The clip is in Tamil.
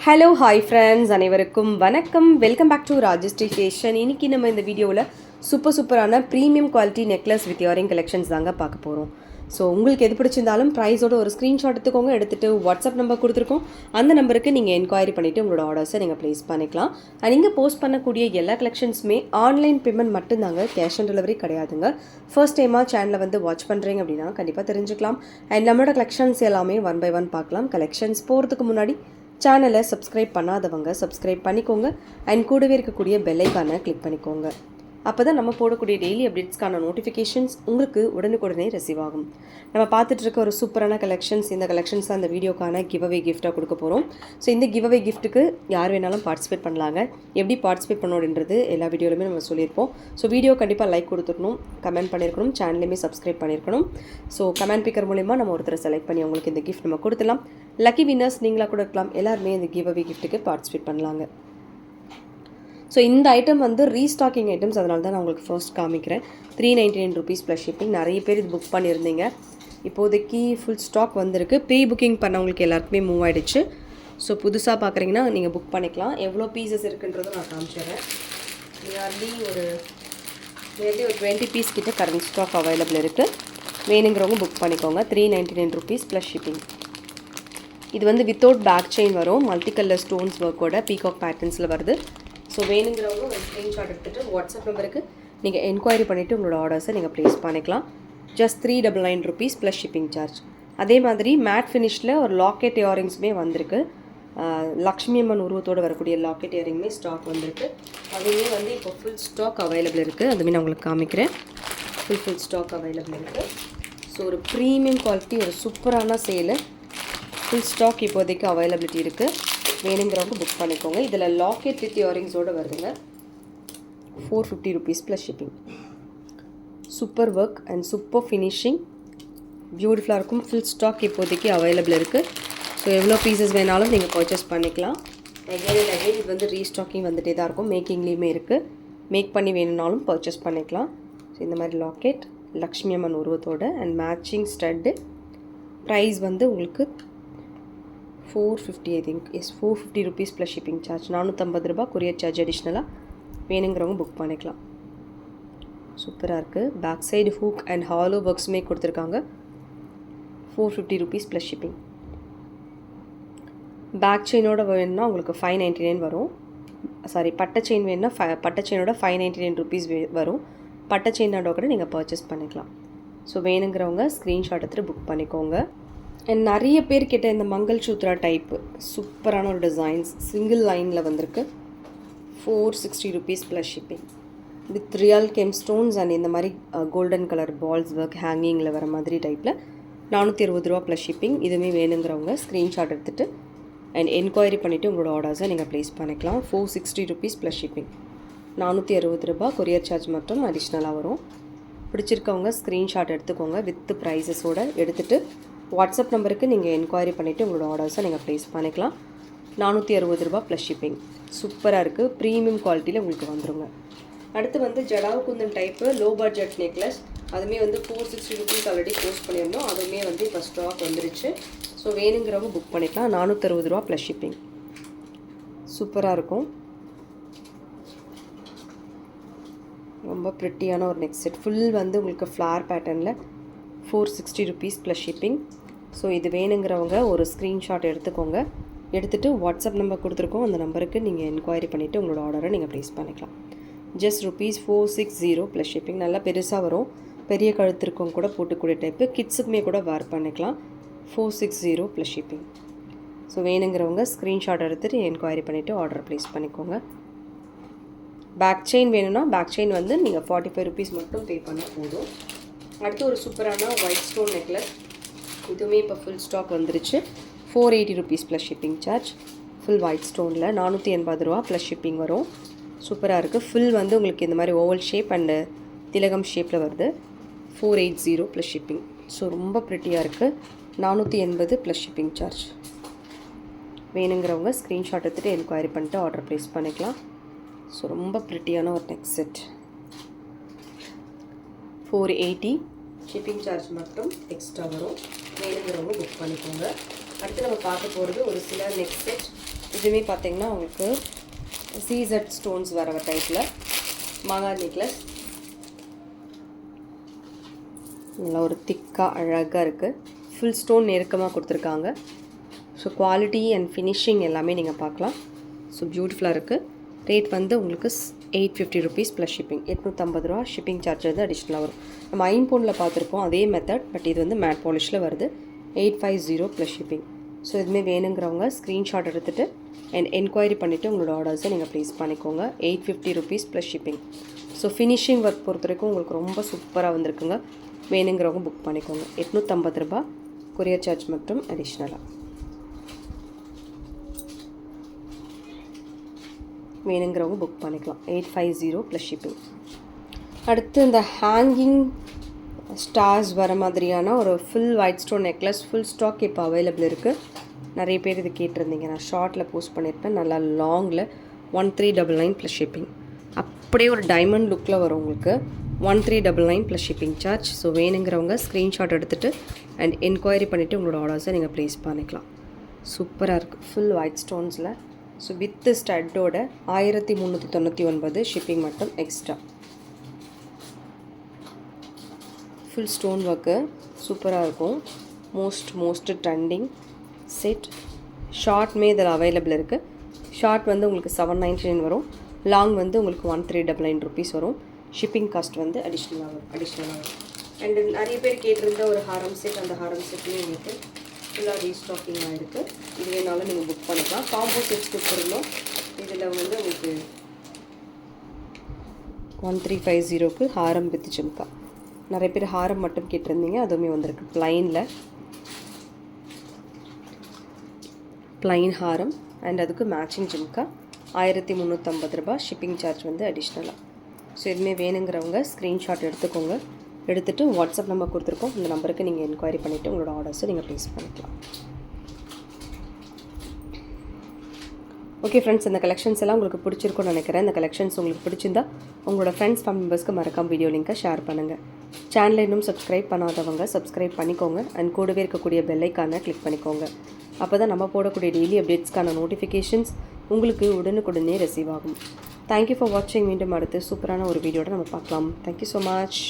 ஹலோ ஹாய் ஃப்ரெண்ட்ஸ், அனைவருக்கும் வணக்கம். Welcome back to Rajashree fashion. இன்றைக்கி நம்ம இந்த வீடியோவில் சூப்பரான premium quality necklace with earring collections தாங்க பார்க்க போகிறோம். ஸோ உங்களுக்கு எது பிடிச்சிருந்தாலும் ப்ரைஸோட ஒரு ஸ்க்ரீன்ஷாட் எடுத்துக்கோங்க. எடுத்துகிட்டு வாட்ஸ்அப் நம்பர் கொடுத்துருக்கோம். அந்த நம்பருக்கு நீங்கள் என்கொயரி பண்ணிவிட்டு உங்களோட ஆர்டர்ஸை நீங்கள் ப்ளேஸ் பண்ணிக்கலாம். அண்ட் நீங்கள் போஸ்ட் பண்ணக்கூடிய எல்லா கலெக்ஷன்ஸுமே ஆன்லைன் பேமெண்ட் மட்டும்தாங்க, கேஷ் ஆன் டெலிவரி கிடையாதுங்க. ஃபர்ஸ்ட் டைமாக சேனலை வந்து வாட்ச் பண்ணுறீங்க அப்படின்னா கண்டிப்பாக தெரிஞ்சுக்கலாம். அண்ட் நம்மளோட கலெக்ஷன்ஸ் எல்லாமே ஒன் பை ஒன் பார்க்கலாம். கலெக்ஷன்ஸ் போகிறதுக்கு முன்னாடி சேனலை சப்ஸ்கிரைப் பண்ணாதவங்க சப்ஸ்கிரைப் பண்ணிக்கோங்க. அண்ட் கூடவே இருக்கக்கூடிய பெல் ஐகானை கிளிக் பண்ணிக்கோங்க. அப்போ தான் நம்ம போடக்கூடிய டெய்லி அப்டேட்ஸ்க்கான நோட்டிஃபிகேஷன்ஸ் உங்களுக்கு உடனுக்குடனே ரிசீவ் ஆகும். நம்ம பார்த்துட்டு இருக்க ஒரு சூப்பரான கலெக்ஷன்ஸ். இந்த கலெக்ஷன்ஸ் அந்த வீடியோக்கான கிவ் அவே கிஃப்ட்டாக கொடுக்க போகிறோம். ஸோ இந்த கிவ் அவே கிஃப்ட்டுக்கு யார் வேணாலும் பார்ட்டிசிபேட் பண்ணலாங்க. எப்படி பார்ட்டிசிபேட் பண்ணணுன்றது எல்லா வீடியோலையுமே நம்ம சொல்லியிருப்போம். ஸோ வீடியோ கண்டிப்பாக லைக் கொடுத்துருக்கணும், கமெண்ட் பண்ணியிருக்கணும், சேனலையுமே சப்ஸ்கிரைப் பண்ணியிருக்கணும். ஸோ கமெண்ட் பிக்கர் மூலிமா நம்ம ஒருத்தரை செலக்ட் பண்ணி அவங்களுக்கு இந்த கிஃப்ட் நம்ம கொடுத்துலாம். லக்கி வின்னர்ஸ் நீங்களாக கூட இருக்கலாம். எல்லாருமே இந்த கிவ் அவே கிஃப்ட்டுக்கு பார்ட்டிசிபேட் பண்ணலாங்க. ஸோ இந்த ஐட்டம் வந்து ரீஸ்டாக்கிங் ஐட்டம்ஸ், அதனால தான் நான் உங்களுக்கு ஃபர்ஸ்ட் காமிக்கிறேன். 399 ருபீஸ் ப்ளஸ் ஷிப்பிங். நிறைய பேர் இது புக் பண்ணியிருந்தீங்க. இப்போதைக்கு ஃபுல் ஸ்டாக் வந்திருக்கு. ப்ரீ புக்கிங் பண்ணவங்களுக்கு எல்லாருக்குமே மூவ் ஆகிடுச்சு. ஸோ புதுசாக பார்க்குறீங்கன்னா நீங்கள் புக் பண்ணிக்கலாம். எவ்வளோ பீசஸ் இருக்குன்றதும் நான் காமிச்சிடுறேன். நியர்லி ஒரு 20 பீஸ் கிட்ட கரண்ட் ஸ்டாக் அவைலபிள் இருக்குது. வேணுங்கிறவங்க புக் பண்ணிக்கோங்க. 399 ருபீஸ் ப்ளஸ் ஷிப்பிங். இது வந்து வித்தவுட் பேக் செயின் வரும். மல்டி கலர் ஸ்டோன்ஸ் ஒர்க்கோட பீகாக் பேட்டர்ன்ஸில் வருது. ஸோ வேணுங்கிறவங்க ஒரு ஸ்க்ரீன்ஷாட் எடுத்துகிட்டு வாட்ஸ்அப் நம்பருக்கு நீங்கள் என்கொயரி பண்ணிவிட்டு உங்களோட ஆர்டர்ஸை நீங்கள் ப்ளேஸ் பண்ணிக்கலாம். Just 399 rupees plus shipping charge. அதே மாதிரி மேட் ஃபினிஷில் ஒரு லாக்கெட் இயரிங்ஸுமே வந்திருக்கு. லக்ஷ்மி அம்மன் உருவத்தோடு வரக்கூடிய லாக்கெட் இயரிங்குமே ஸ்டாக் வந்திருக்கு. அதுவுமே வந்து இப்போ ஃபுல் ஸ்டாக் அவைலபிள் இருக்குது. அதுவுமே நான் உங்களுக்கு காமிக்கிறேன். ஃபுல் ஸ்டாக் அவைலபிள் இருக்குது. ஸோ ஒரு ப்ரீமியம் குவாலிட்டி, ஒரு சூப்பரான சேலு. ஃபுல் ஸ்டாக் இப்போதைக்கு அவைலபிலிட்டி இருக்குது. வேணுங்கிறவங்க புக் பண்ணிக்கோங்க. இதில் லாக்கெட் வித் இயரிங்ஸோடு வருதுங்க. 450 rupees plus shipping. Super work and super finishing, பியூட்டிஃபுல்லாக இருக்கும். ஃபுல் ஸ்டாக் இப்போதைக்கு அவைலபிள் இருக்குது. ஸோ எவ்வளோ பீசஸ் வேணாலும் நீங்கள் பர்ச்சேஸ் பண்ணிக்கலாம். அகைன் இது வந்து ரீஸ்டாக்கிங் வந்துகிட்டே தான் இருக்கும். மேக்கிங்லேயுமே இருக்குது. மேக் பண்ணி வேணும்னாலும் பர்ச்சேஸ் பண்ணிக்கலாம். ஸோ இந்த மாதிரி லாக்கெட் லக்ஷ்மி அம்மன் உருவத்தோடு அண்ட் மேட்சிங் ஸ்டட்டு. ப்ரைஸ் வந்து உங்களுக்கு 450, I think is 450 rupees plus shipping charge. 450 ரூபா கொரியர் சார்ஜ் அடிஷ்னலாக. வேணுங்கிறவங்க புக் பண்ணிக்கலாம். சூப்பராக இருக்குது. Back side hook and hollow ஒர்க்ஸுமே கொடுத்துருக்காங்க. 450 ருபீஸ் ப்ளஸ் ஷிப்பிங். பேக் செயினோட வேணும்னா உங்களுக்கு 599 வரும். சாரி, பட்டை செயின் வேணும்னா பட்டை செயினோட 599 ருபீஸ் வரும். பட்டை செயினோட கூட நீங்கள் பர்ச்சேஸ் பண்ணிக்கலாம். ஸோ வேணுங்கிறவங்க ஸ்க்ரீன்ஷாட் எடுத்துகிட்டு புக் பண்ணிக்கோங்க. அண்ட் நிறைய பேர் கிட்ட இந்த மங்கள் சூத்ரா டைப்பு சூப்பரான ஒரு டிசைன்ஸ் சிங்கிள் லைனில் வந்திருக்கு. 460 rupees plus shipping with real gem stones and இந்த மாதிரி கோல்டன் கலர் பால்ஸ் ஒர்க் ஹேங்கிங்கில் வர மாதிரி டைப்பில் 460 ரூபா ப்ளஸ் ஷிப்பிங். இதுவுமே வேணுங்கிறவங்க ஸ்க்ரீன்ஷாட் எடுத்துகிட்டு அண்ட் என்கொயரி பண்ணிவிட்டு உங்களோட ஆர்டர்ஸை நீங்கள் ப்ளேஸ் பண்ணிக்கலாம். 460 ருபீஸ் ப்ளஸ் ஷிப்பிங். 460 ரூபா கொரியர் சார்ஜ் மட்டும் அடிஷ்னலாக வரும். பிடிச்சிருக்கவங்க ஸ்க்ரீன்ஷாட் எடுத்துக்கோங்க. வித் ப்ரைஸஸோடு எடுத்துகிட்டு வாட்ஸ்அப் நம்பருக்கு நீங்கள் என்கொயரி பண்ணிவிட்டு உங்களோட ஆர்டர்ஸை நீங்கள் ப்ளேஸ் பண்ணிக்கலாம். 460 ரூபா ப்ளஸ் ஷிப்பிங். சூப்பராக இருக்குது. ப்ரீமியம் குவாலிட்டியில் உங்களுக்கு வந்துடுங்க. அடுத்து வந்து jadau kundan type low budget necklace. அதுவுமே வந்து 460 ருபீஸ் ஆல்ரெடி போஸ்ட் பண்ணியிருந்தோம். அதுவுமே வந்து இப்போ ஸ்டாக் வந்துருச்சு. ஸோ வேணுங்கிறவங்க புக் பண்ணிக்கலாம். 460 ரூபா ப்ளஸ் ஷிப்பிங். சூப்பராக இருக்கும். ரொம்ப ப்ரிட்டியான ஒரு நெக் செட். ஃபுல் வந்து உங்களுக்கு ஃப்ளார் பேட்டர்னில் 460 ருபீஸ் ப்ளஸ் ஷிப்பிங். ஸோ இது வேணுங்கிறவங்க ஒரு ஸ்க்ரீன்ஷாட் எடுத்துக்கோங்க. எடுத்துகிட்டு வாட்ஸ்அப் நம்பர் கொடுத்துருக்கோம். அந்த நம்பருக்கு நீங்கள் என்கொயரி பண்ணிவிட்டு உங்களோட ஆர்டரை நீங்கள் ப்ளேஸ் பண்ணிக்கலாம். Just rupees 460 plus shipping. நல்லா பெருசாக வரும். பெரிய கழுத்து இருக்கவங்க கூட போட்டுக்கூடிய டைப்பு. கிட்ஸுக்குமே கூட வேர் பண்ணிக்கலாம். 460 ப்ளஸ் ஷிப்பிங். ஸோ வேணுங்கிறவங்க ஸ்க்ரீன்ஷாட் எடுத்துகிட்டு என்கொயரி பண்ணிவிட்டு ஆர்டர் ப்ளேஸ் பண்ணிக்கோங்க. பேக் செயின் வேணும்னா பேக் செயின் வந்து நீங்கள் 45 ருபீஸ் மட்டும் பே பண்ணால் போதும். அடுத்து ஒரு சூப்பரான ஒயிட் ஸ்டோன் நெக்லஸ். இதுவுமே இப்போ ஃபுல் ஸ்டாக் வந்துருச்சு. 480 rupees plus shipping charge. Full white ஸ்டோனில் 480 ரூபா ப்ளஸ் ஷிப்பிங் வரும். சூப்பராக இருக்குது. ஃபுல் வந்து உங்களுக்கு இந்த மாதிரி ஓவல் ஷேப் அண்டு திலகம் ஷேப்பில் வருது. 480 ப்ளஸ் ஷிப்பிங். ஸோ ரொம்ப ப்ரிட்டியாக இருக்குது. 480 ப்ளஸ் ஷிப்பிங் சார்ஜ். வேணுங்கிறவங்க ஸ்க்ரீன்ஷாட் எடுத்துகிட்டு என்கொயரி பண்ணிட்டு ஆர்டர் ப்ளேஸ் பண்ணிக்கலாம். ஸோ ரொம்ப ப்ரிட்டியான ஒரு நெக் செட். 480 ஷிப்பிங் சார்ஜ் மட்டும் எக்ஸ்ட்ரா வரும். வேணுங்கிறவங்க புக் பண்ணிக்கோங்க. அடுத்து நம்ம பார்க்க போகிறது ஒரு சில நெக் செட். இது இதுவுமே பார்த்தீங்கன்னா உங்களுக்கு சீசட் ஸ்டோன்ஸ் வர டைப்பில் மாங்காய் நெக்லஸ். நல்லா ஒரு திக்காக அழகாக இருக்குது. ஃபுல் ஸ்டோன் நெருக்கமாக கொடுத்துருக்காங்க. ஸோ குவாலிட்டி அண்ட் ஃபினிஷிங் எல்லாமே நீங்கள் பார்க்கலாம். ஸோ பியூட்டிஃபுல்லாக இருக்குது. ரேட் வந்து உங்களுக்கு 850 rupees ப்ளஸ் ஷிப்பிங். 850 ரூபா ஷிப்பிங் சார்ஜ் வந்து அடிஷ்னலாக வரும். நம்ம ஐம்பொனில் பார்த்துருப்போம் அதே மெத்தட், பட் இது வந்து மேட் பாலிஷில் வருது. 850 ப்ளஸ் ஷிப்பிங். ஸோ இதுவுமே வேணுங்கிறவங்க ஸ்க்ரீன்ஷாட் எடுத்துகிட்டு அண்ட் என்கொயரி பண்ணிவிட்டு உங்களோட ஆர்டர்ஸை நீங்கள் ப்ளேஸ் பண்ணிக்கோங்க. 850 rupees plus shipping. So finishing work பொறுத்த வரைக்கும் உங்களுக்கு ரொம்ப சூப்பராக வந்திருக்குங்க. வேணுங்கிறவங்க புக் பண்ணிக்கோங்க. 850 ரூபா கொரியர் சார்ஜ் மற்றும் அடிஷ்னலாக. வேணுங்கிறவங்க புக் பண்ணிக்கலாம். 850 ப்ளஸ் ஷிப்பிங். அடுத்து இந்த ஹேங்கிங் ஸ்டார்ஸ் வர மாதிரியான ஒரு full white stone necklace full stock இப்போ அவைலபிள் இருக்குது. நிறைய பேர் இது கேட்டிருந்தீங்க. நான் ஷார்ட்டில் போஸ்ட் பண்ணியிருப்பேன். நல்லா லாங்கில் 1399 ப்ளஸ் ஷிப்பிங். அப்படியே ஒரு டைமண்ட் லுக்கில் வரும் உங்களுக்கு. 1399 ப்ளஸ் ஷிப்பிங் சார்ஜ். ஸோ வேணுங்கிறவங்க ஸ்க்ரீன்ஷாட் எடுத்துகிட்டு அண்ட் என்கொயரி பண்ணிவிட்டு உங்களோட ஆர்டர்ஸை நீங்கள் ப்ளேஸ் பண்ணிக்கலாம். சூப்பராக இருக்குது full white ஸ்டோன்ஸில். So with ஸ்டட்டோட 1399 shipping மட்டும் எக்ஸ்ட்ரா. ஃபுல் ஸ்டோன் ஒர்க்கு சூப்பராக இருக்கும். Most trending set. ஷார்ட்மே இதில் அவைலபிள் இருக்குது. ஷார்ட் வந்து உங்களுக்கு 799 வரும். லாங் வந்து உங்களுக்கு 1399 rupees வரும். ஷிப்பிங் காஸ்ட் வந்து அடிஷ்னலாக வரும். அண்டு நிறைய பேர் கேட்டிருந்த ஒரு ஹாரம் செட், அந்த ஹாரம் செட்லேயும் உங்களுக்கு ஃபுல்லாக ரீஸ்டாக்கிங் ஆகிருக்கு. இது வேணாலும் நீங்கள் புக் பண்ணிக்கலாம். காம்போ செட்ஸ் கொடுத்துருந்தோம். இதில் வந்து உங்களுக்கு 1350க்கு ஹாரம் வித் ஜிம்கா. நிறைய பேர் ஹாரம் மட்டும் கேட்டிருந்தீங்க, அதுவுமே வந்திருக்கு. ப்ளைன் ஹாரம் அண்ட் அதுக்கு மேட்சிங் ஜிம்கா. 1350 ரூபா ஷிப்பிங் சார்ஜ் வந்து அடிஷ்னலாக. ஸோ எதுவுமே வேணுங்கிறவங்க ஸ்க்ரீன்ஷாட் எடுத்துக்கோங்க. எடுத்துகிட்டு வாட்ஸ்அப் நம்பர் கொடுத்துருக்கோம். இந்த நம்பருக்கு நீங்கள் என்கொயரி பண்ணிவிட்டு உங்களோட ஆர்டர்ஸை நீங்கள் ப்ளேஸ் பண்ணிக்கலாம். ஓகே ஃப்ரெண்ட்ஸ், இந்த கலெக்ஷன்ஸ் எல்லாம் உங்களுக்கு பிடிச்சிருக்கும்னு நினைக்கிறேன். இந்த கலெக்ஷன்ஸ் உங்களுக்கு பிடிச்சிருந்தா உங்களோட ஃப்ரெண்ட்ஸ் ஃபேமிலி மெம்பர்ஸ்க்கு மறக்காம வீடியோ லிங்கை ஷேர் பண்ணுங்கள். சேனலை இன்னும் சப்ஸ்கிரைப் பண்ணாதவங்க சப்ஸ்கிரைப் பண்ணிக்கோங்க. அண்ட் கூடவே இருக்கக்கூடிய பெல் ஐக்கானை கிளிக் பண்ணிக்கோங்க. அப்போ தான் நம்ம போடக்கூடிய டெய்லி அப்டேட்ஸ்க்கான நோட்டிஃபிகேஷன்ஸ் உங்களுக்கு உடனுக்குடனே ரிசீவ் ஆகும். தேங்க்யூ ஃபார் வாட்சிங். மீண்டும் அடுத்து சூப்பரான ஒரு வீடியோட நம்ம பார்க்கலாம். Thank you so much.